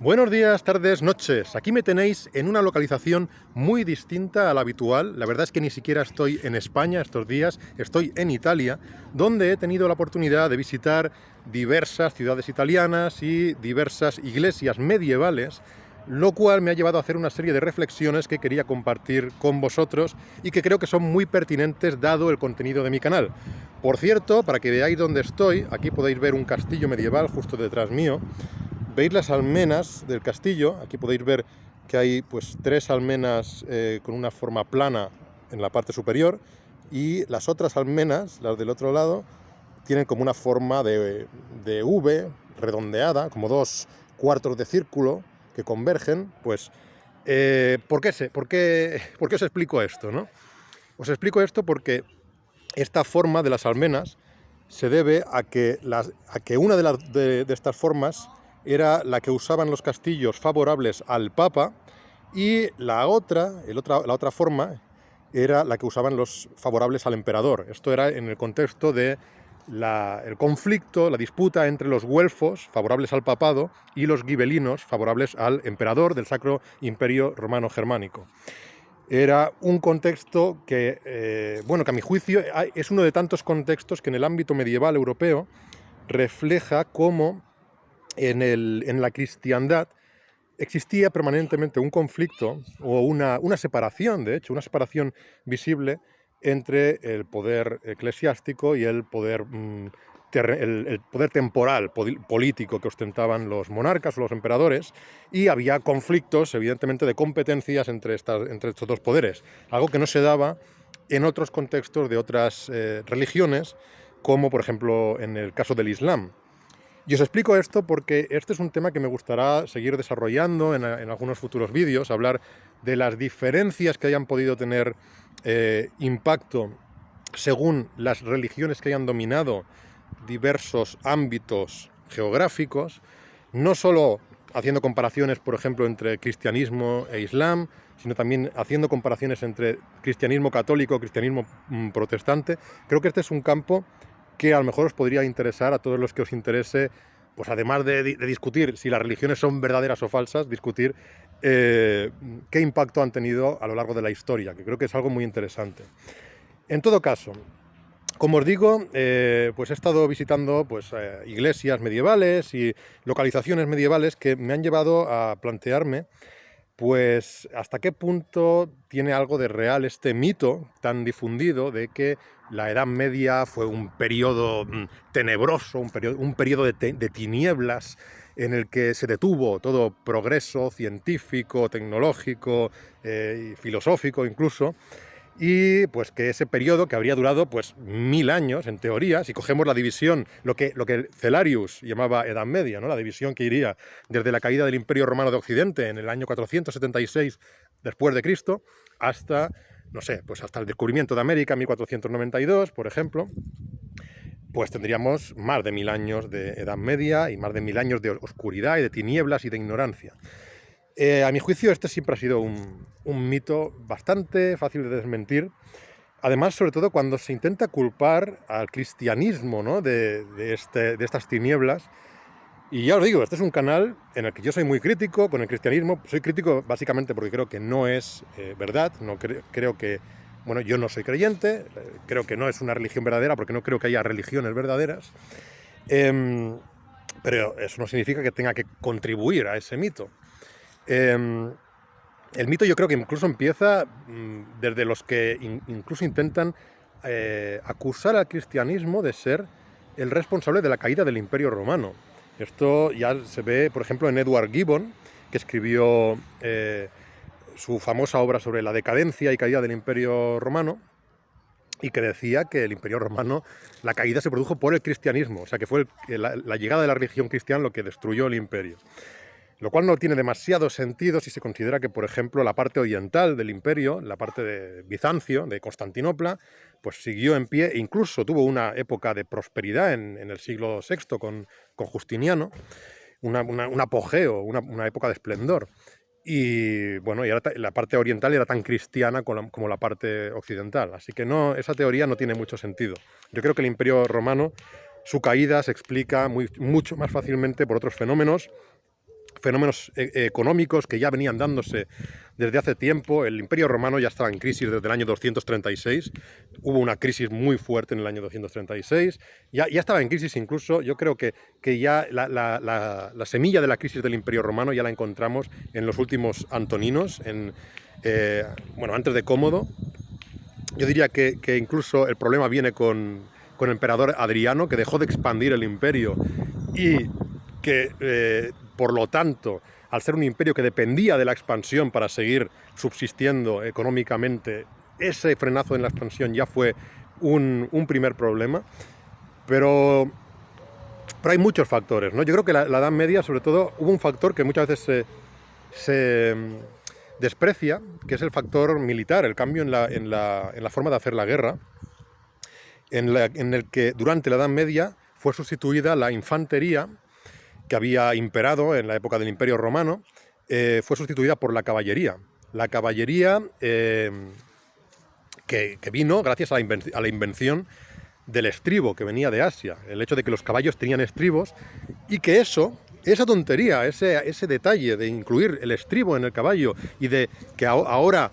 Buenos días, tardes, noches. Aquí me tenéis en una localización muy distinta a la habitual. La verdad es que ni siquiera estoy en España estos días, estoy en Italia, donde he tenido la oportunidad de visitar diversas ciudades italianas y diversas iglesias medievales, lo cual me ha llevado a hacer una serie de reflexiones que quería compartir con vosotros y que creo que son muy pertinentes dado el contenido de mi canal. Por cierto, para que veáis dónde estoy, aquí podéis ver un castillo medieval justo detrás mío. Veis las almenas del castillo, aquí podéis ver que hay pues tres almenas con una forma plana en la parte superior, y las otras almenas, las del otro lado, tienen como una forma de V redondeada, como dos cuartos de círculo que convergen. Pues, ¿por qué os explico esto, no? Os explico esto porque esta forma de las almenas se debe a que una de estas formas era la que usaban los castillos favorables al Papa, y la otra forma era la que usaban los favorables al emperador. Esto era en el contexto de el conflicto, la disputa entre los güelfos, favorables al papado, y los gibelinos, favorables al emperador del Sacro Imperio Romano Germánico. Era un contexto que, que a mi juicio es uno de tantos contextos que en el ámbito medieval europeo refleja cómo en la cristiandad existía permanentemente un conflicto o una separación, de hecho, una separación visible entre el poder eclesiástico y el poder, el poder temporal, político, que ostentaban los monarcas o los emperadores, y había conflictos, evidentemente, de competencias entre estos dos poderes, algo que no se daba en otros contextos de otras religiones, como por ejemplo en el caso del Islam. Y os explico esto porque este es un tema que me gustará seguir desarrollando en algunos futuros vídeos, hablar de las diferencias que hayan podido tener impacto según las religiones que hayan dominado diversos ámbitos geográficos, no solo haciendo comparaciones, por ejemplo, entre cristianismo e islam, sino también haciendo comparaciones entre cristianismo católico y cristianismo protestante. Creo que este es un campo que a lo mejor os podría interesar a todos los que os interese, pues además de discutir si las religiones son verdaderas o falsas, discutir qué impacto han tenido a lo largo de la historia, que creo que es algo muy interesante. En todo caso, como os digo, pues he estado visitando iglesias medievales y localizaciones medievales que me han llevado a plantearme pues hasta qué punto tiene algo de real este mito tan difundido de que la Edad Media fue un periodo tenebroso, un periodo de tinieblas en el que se detuvo todo progreso científico, tecnológico y filosófico incluso. Y pues que ese periodo, que habría durado pues 1000 años, en teoría, si cogemos la división, lo que Celarius llamaba Edad Media, ¿no? La división que iría desde la caída del Imperio Romano de Occidente en el año 476 después de Cristo hasta, no sé, pues hasta el descubrimiento de América en 1492, por ejemplo, pues tendríamos más de 1000 años de Edad Media y más de 1000 años de oscuridad y de tinieblas y de ignorancia. A mi juicio, este siempre ha sido un mito bastante fácil de desmentir. Además, sobre todo cuando se intenta culpar al cristianismo, ¿no? de estas tinieblas. Y ya os digo, este es un canal en el que yo soy muy crítico con el cristianismo. Soy crítico básicamente porque creo que no es verdad. No creo que, bueno, yo no soy creyente. Creo que no es una religión verdadera porque no creo que haya religiones verdaderas. Pero eso no significa que tenga que contribuir a ese mito. El mito yo creo que incluso empieza desde los que incluso intentan acusar al cristianismo de ser el responsable de la caída del Imperio Romano. Esto ya se ve, por ejemplo, en Edward Gibbon, que escribió su famosa obra sobre la decadencia y caída del Imperio Romano, y que decía que el Imperio Romano, la caída se produjo por el cristianismo, o sea que fue la llegada de la religión cristiana lo que destruyó el imperio. Lo cual no tiene demasiado sentido si se considera que, por ejemplo, la parte oriental del imperio, la parte de Bizancio, de Constantinopla, pues siguió en pie e incluso tuvo una época de prosperidad en el siglo VI con Justiniano, un apogeo, una época de esplendor. Y bueno, y la parte oriental era tan cristiana como la parte occidental. Así que no, esa teoría no tiene mucho sentido. Yo creo que el Imperio Romano, su caída se explica mucho más fácilmente por otros fenómenos, fenómenos económicos que ya venían dándose desde hace tiempo. El Imperio Romano ya estaba en crisis desde el año 236, hubo una crisis muy fuerte en el año 236, ya estaba en crisis incluso, yo creo que ya la semilla de la crisis del Imperio Romano ya la encontramos en los últimos Antoninos, bueno, antes de Cómodo. Yo diría que incluso el problema viene con el emperador Adriano, que dejó de expandir el imperio y que, por lo tanto, al ser un imperio que dependía de la expansión para seguir subsistiendo económicamente, ese frenazo en la expansión ya fue un primer problema. Pero hay muchos factores, ¿no? Yo creo que la Edad Media, sobre todo, hubo un factor que muchas veces se desprecia, que es el factor militar, el cambio en la forma de hacer la guerra, en el que durante la Edad Media fue sustituida la infantería, que había imperado en la época del Imperio Romano, fue sustituida por la caballería. La caballería que vino gracias a la invención del estribo, que venía de Asia, el hecho de que los caballos tenían estribos y que esa tontería, ese detalle de incluir el estribo en el caballo y de que ahora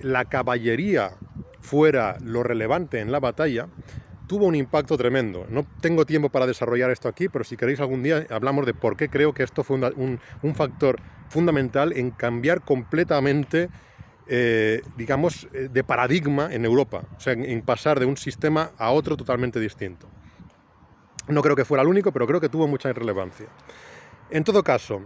la caballería fuera lo relevante en la batalla, tuvo un impacto tremendo. No tengo tiempo para desarrollar esto aquí, pero si queréis algún día hablamos de por qué creo que esto fue un factor fundamental en cambiar completamente, digamos, de paradigma en Europa, o sea, en pasar de un sistema a otro totalmente distinto. No creo que fuera el único, pero creo que tuvo mucha relevancia. En todo caso,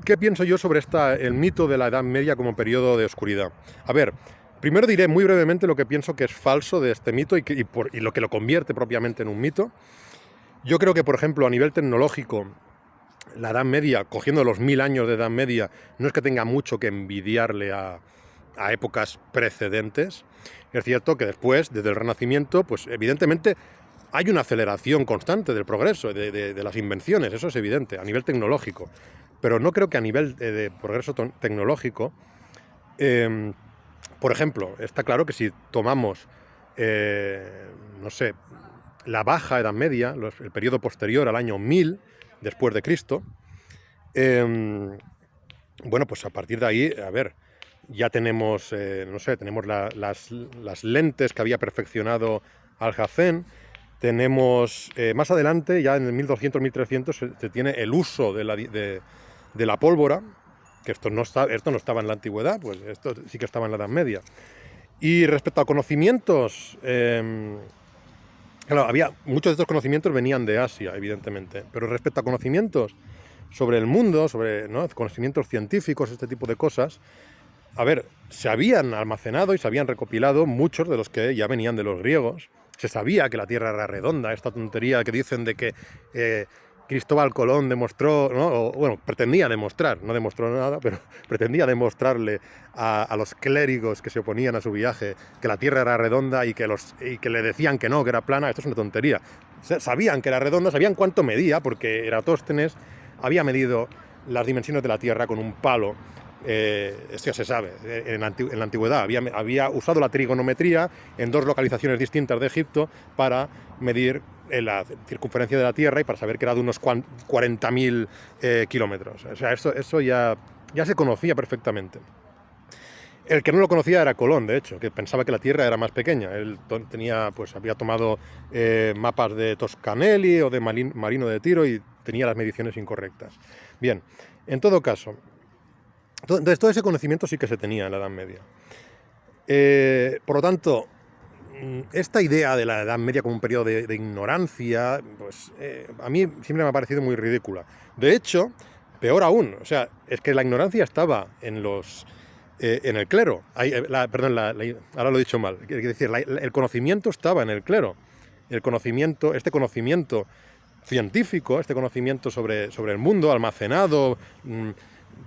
¿qué pienso yo sobre el mito de la Edad Media como periodo de oscuridad? A ver, primero diré muy brevemente lo que pienso que es falso de este mito y lo que lo convierte propiamente en un mito. Yo creo que, por ejemplo, a nivel tecnológico, la Edad Media, cogiendo los 1000 años de Edad Media, no es que tenga mucho que envidiarle a épocas precedentes. Es cierto que después, desde el Renacimiento, pues evidentemente hay una aceleración constante del progreso, de las invenciones, eso es evidente, a nivel tecnológico. Pero no creo que a nivel de progreso tecnológico, por ejemplo, está claro que si tomamos, no sé, la Baja Edad Media, el periodo posterior al año 1000 después de Cristo, bueno, pues a partir de ahí, a ver, ya tenemos, no sé, tenemos las lentes que había perfeccionado Alhazen, tenemos, más adelante, ya en el 1200-1300, se tiene el uso de la pólvora, que esto no estaba en la antigüedad, pues esto sí que estaba en la Edad Media. Y respecto a conocimientos, claro, muchos de estos conocimientos venían de Asia, evidentemente, pero respecto a conocimientos sobre el mundo, sobre, ¿no?, conocimientos científicos, este tipo de cosas, a ver, se habían almacenado y se habían recopilado muchos de los que ya venían de los griegos. Se sabía que la Tierra era redonda, esta tontería que dicen de que Cristóbal Colón demostró, ¿no?, bueno, pretendía demostrar, no demostró nada, pero pretendía demostrarle a los clérigos que se oponían a su viaje que la Tierra era redonda y que le decían que no, que era plana. Esto es una tontería. Sabían que era redonda, sabían cuánto medía, porque Eratóstenes había medido las dimensiones de la Tierra con un palo. Esto ya se sabe, en la antigüedad había usado la trigonometría en dos localizaciones distintas de Egipto para medir la circunferencia de la Tierra y para saber que era de unos 40.000 kilómetros. O sea, eso ya se conocía perfectamente. El que no lo conocía era Colón, de hecho, que pensaba que la Tierra era más pequeña. Él había tomado mapas de Toscanelli o de Marino de Tiro y tenía las mediciones incorrectas. Bien, en todo caso, entonces todo ese conocimiento sí que se tenía en la Edad Media. Por lo tanto, esta idea de la Edad Media como un periodo de ignorancia, pues a mí siempre me ha parecido muy ridícula. De hecho, peor aún, o sea, es que la ignorancia estaba en el clero. Perdón, ahora lo he dicho mal. Quiere decir, el conocimiento estaba en el clero. Este conocimiento científico, este conocimiento sobre el mundo, almacenado,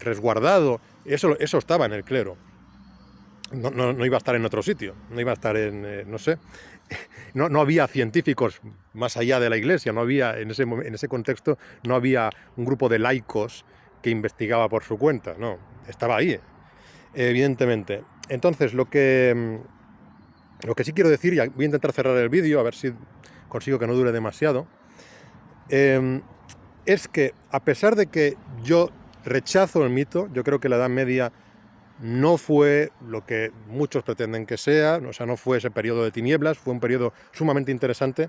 resguardado, eso estaba en el clero. No iba a estar en otro sitio, no iba a estar en, no sé, no había científicos más allá de la Iglesia, no había, en ese contexto, no había un grupo de laicos que investigaba por su cuenta, no, estaba ahí, evidentemente. Entonces, lo que sí quiero decir, y voy a intentar cerrar el vídeo, a ver si consigo que no dure demasiado, es que, a pesar de que yo rechazo el mito, yo creo que la Edad Media no fue lo que muchos pretenden que sea, o sea, no fue ese periodo de tinieblas, fue un periodo sumamente interesante.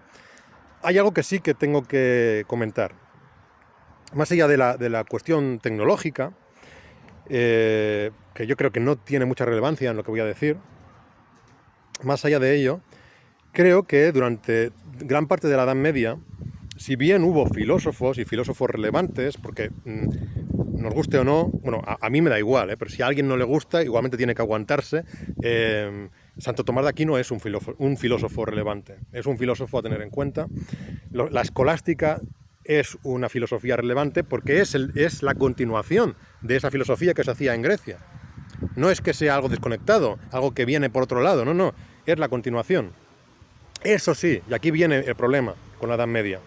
Hay algo que sí que tengo que comentar. Más allá de la cuestión tecnológica, que yo creo que no tiene mucha relevancia en lo que voy a decir, más allá de ello, creo que durante gran parte de la Edad Media, si bien hubo filósofos y filósofos relevantes, porque nos guste o no, bueno, a mí me da igual, pero si a alguien no le gusta, igualmente tiene que aguantarse. Santo Tomás de Aquino es un filósofo relevante, es un filósofo a tener en cuenta. La escolástica es una filosofía relevante porque es la continuación de esa filosofía que se hacía en Grecia. No es que sea algo desconectado, algo que viene por otro lado, no, es la continuación. Eso sí, y aquí viene el problema con la Edad Media.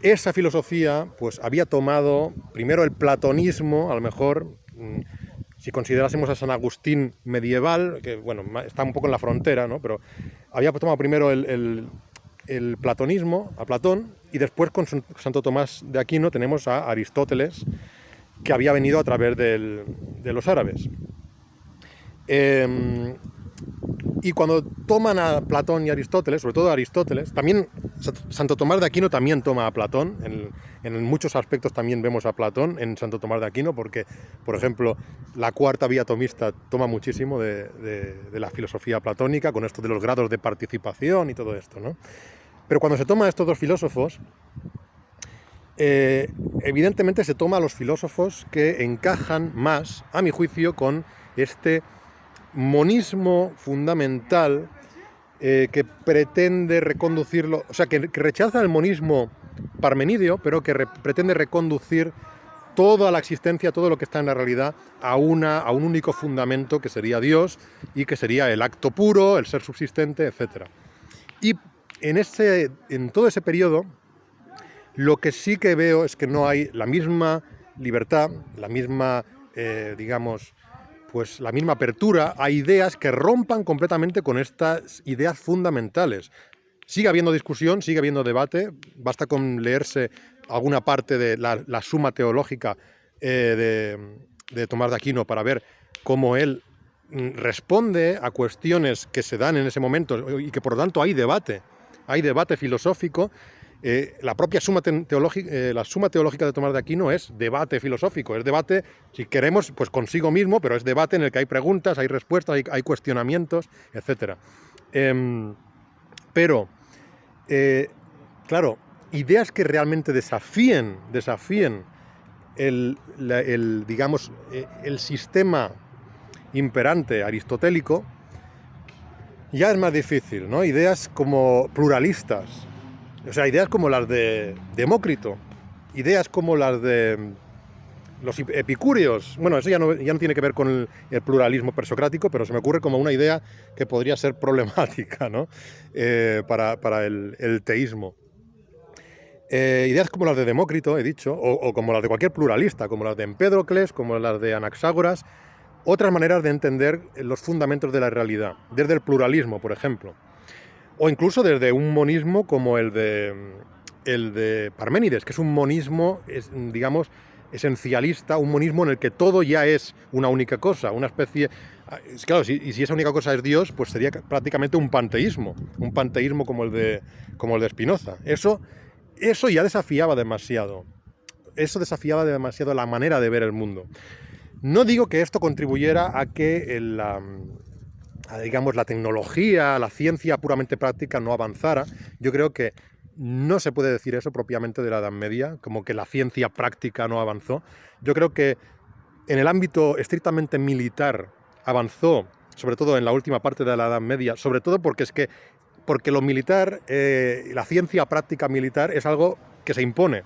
Esa filosofía pues había tomado primero el platonismo, a lo mejor, si considerásemos a San Agustín medieval, que bueno, está un poco en la frontera, ¿no? Pero había tomado primero el platonismo, a Platón, y después con Santo Tomás de Aquino tenemos a Aristóteles, que había venido a través de los árabes. Y cuando toman a Platón y Aristóteles, sobre todo a Aristóteles, también Santo Tomás de Aquino también toma a Platón, en muchos aspectos también vemos a Platón en Santo Tomás de Aquino, porque, por ejemplo, la cuarta vía tomista toma muchísimo de la filosofía platónica, con esto de los grados de participación y todo esto, ¿no? Pero cuando se toma a estos dos filósofos, evidentemente se toma a los filósofos que encajan más, a mi juicio, con este monismo fundamental que pretende reconducirlo, o sea, que rechaza el monismo parmenidio, pero que pretende reconducir toda la existencia, todo lo que está en la realidad, a un único fundamento que sería Dios y que sería el acto puro, el ser subsistente, etc. Y en todo ese periodo, lo que sí que veo es que no hay la misma libertad, la misma, digamos, pues la misma apertura a ideas que rompan completamente con estas ideas fundamentales. Sigue habiendo discusión, sigue habiendo debate, basta con leerse alguna parte de la Suma Teológica de Tomás de Aquino para ver cómo él responde a cuestiones que se dan en ese momento y que por lo tanto hay debate filosófico. La propia Suma Teológica de Tomás de Aquino es debate filosófico, es debate, si queremos, pues consigo mismo, pero es debate en el que hay preguntas, hay respuestas, hay cuestionamientos, etc. Claro, ideas que realmente desafíen digamos, el sistema imperante aristotélico, ya es más difícil, ¿no? Ideas como pluralistas, o sea, ideas como las de Demócrito, ideas como las de los epicúreos. Bueno, eso ya no tiene que ver con el pluralismo presocrático, pero se me ocurre como una idea que podría ser problemática, ¿no? Para el teísmo. Ideas como las de Demócrito, he dicho, o como las de cualquier pluralista, como las de Empédocles, como las de Anaxágoras, otras maneras de entender los fundamentos de la realidad, desde el pluralismo, por ejemplo. O incluso desde un monismo como el de Parménides, que es un monismo, digamos, esencialista, un monismo en el que todo ya es una única cosa, una especie... Claro, si esa única cosa es Dios, pues sería prácticamente un panteísmo como el de Spinoza. Eso ya desafiaba demasiado. Eso desafiaba demasiado la manera de ver el mundo. No digo que esto contribuyera a que digamos, la tecnología, la ciencia puramente práctica no avanzara. Yo creo que no se puede decir eso propiamente de la Edad Media, como que la ciencia práctica no avanzó. Yo creo que en el ámbito estrictamente militar avanzó, sobre todo en la última parte de la Edad Media, sobre todo porque lo militar, la ciencia práctica militar es algo que se impone,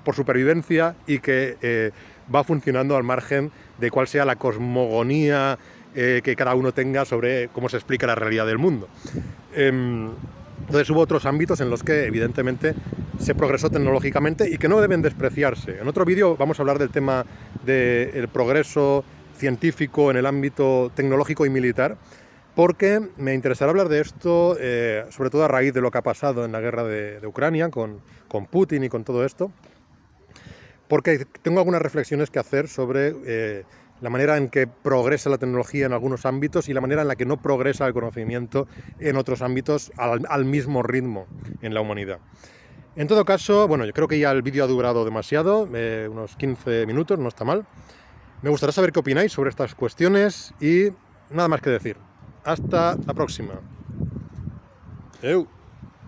por supervivencia y que va funcionando al margen de cuál sea la cosmogonía que cada uno tenga sobre cómo se explica la realidad del mundo. Entonces hubo otros ámbitos en los que evidentemente se progresó tecnológicamente y que no deben despreciarse. En otro vídeo vamos a hablar del tema del progreso científico en el ámbito tecnológico y militar, porque me interesará hablar de esto, sobre todo a raíz de lo que ha pasado en la guerra de Ucrania, con Putin y con todo esto, porque tengo algunas reflexiones que hacer sobre la manera en que progresa la tecnología en algunos ámbitos y la manera en la que no progresa el conocimiento en otros ámbitos al mismo ritmo en la humanidad. En todo caso, bueno, yo creo que ya el vídeo ha durado demasiado, unos 15 minutos, no está mal. Me gustaría saber qué opináis sobre estas cuestiones y nada más que decir. Hasta la próxima. Eu.